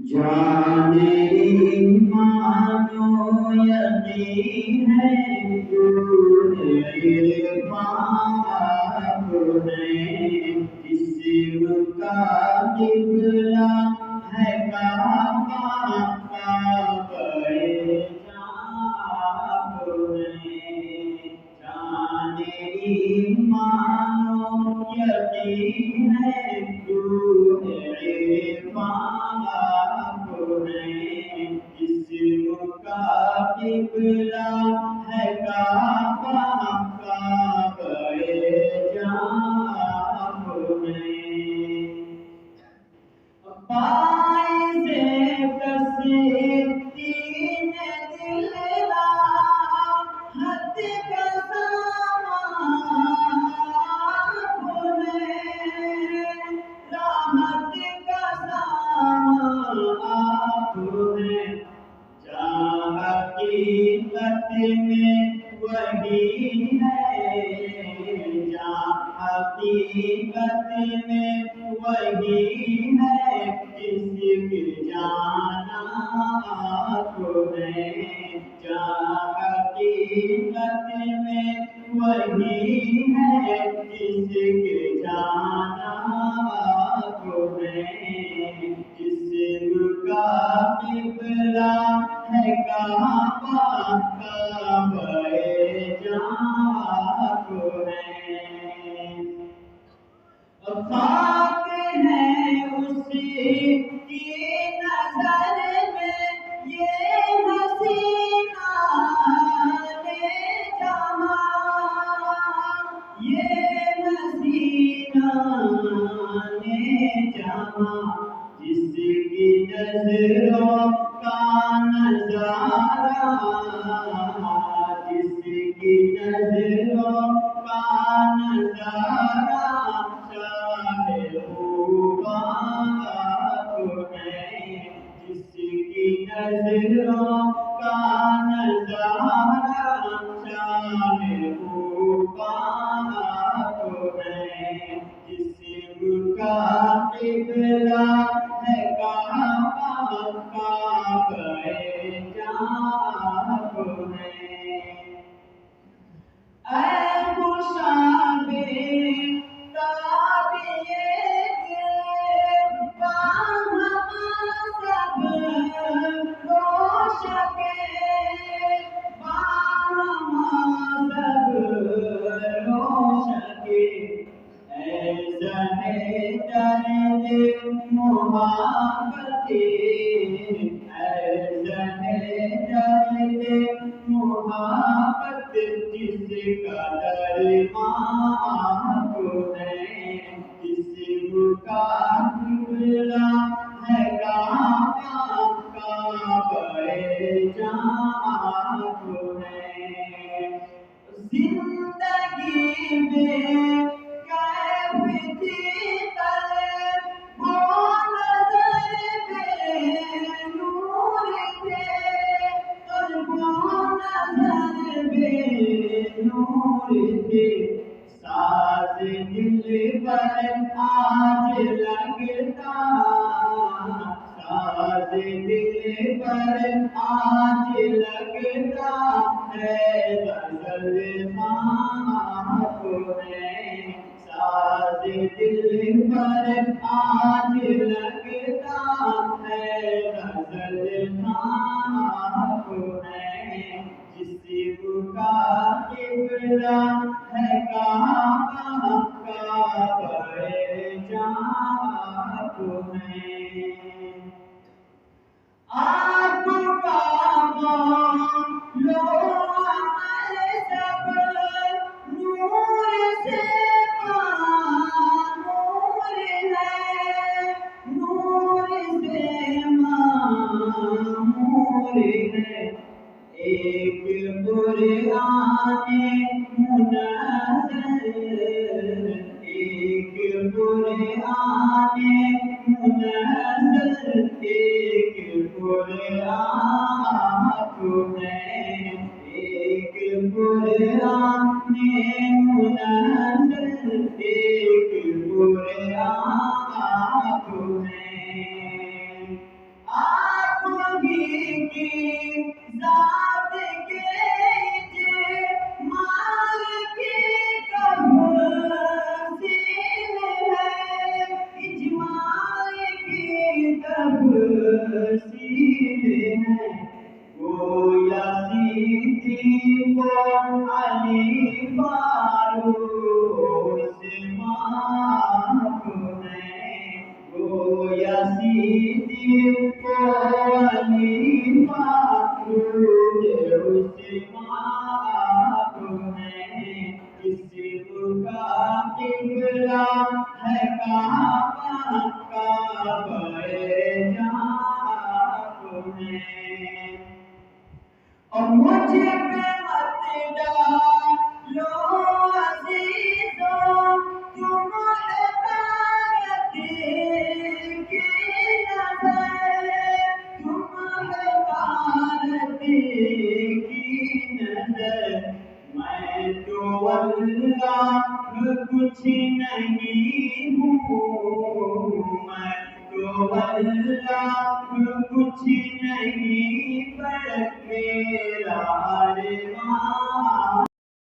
جانے مانو یقین ہے تو عرفان ہے جسم کا قبلہ ہے کعبہ کعبہ جان ہے جانے مانو یقین ہے تو عرفان جسم کا قبلہ ہے کعبہ کعبہ جان باعث تسکین دل راحت کا سامان راحت کا سامان جہاں حقیقت میں وہی ہے جہاں حقیقت میں وہی ہے جس کی جانا تو ہے جہاں حقیقت میں وہی ہے جس کی جانا تو ہے جسم کا قبلہ ہے کعبہ کعبہ جان ہے خاک ہے اسی کی نظر میں یہ حسینہ نے جہاں یہ حسینہ نے جہاں جس کی نظروں کا نظارہ جس کی نظروں کا نظارہ چاہے خوبات ہے جس کی نظروں کا نظارہ چاہے خوبات ہے جسم کا قبلہ ہے کعبہ کعبہ جان ہے اے خوشامد تابعے دل باہم سب روشکے باہم سب روشکے اے زنے درد محبت اے زنے درد محبت جس کا درمان ہے جسم کا قبلہ ہے کعبہ کعبہ جان ہے زندگی میں کیف تھی طلب وہ نظر بے نور تھے وہ نظر بے نور تھے ساز دل پر آج لگتا ساز دل پر آج لگتا ہے غزل خواہ ہے ساز دل پر آج لگتا ہے غزل خواہ ہے جسم کا قبلہ ہے کعبہ کعبہ جان ہے آپ کا لو عمل سب نور سے نور ہے نور سے معمور ہے ایک قرآن منزل ایک قرآن منزل ایک قرآن ہے ایک قرآن منزل ایک قرآن ہے آپ ہی کی ذات کے جمال کی تفصیل ہے، اجمال کی تفصیل ہے، گویا صدیق علی فاروق عثمان ہیں، گویا صدیق علی فاروق عثمان ہیں، اسم کا قبلہ ہے کعبہ، کعبہ جاں ہے، اور مجھ پہ مت ڈالو عزیزوں تم حقارت کی نظر، تم حقارت کی نظر، میں تو واللہ کچھ نہیں ہوں، میں تو واللہ کچھ نہیں پر میرا ارمان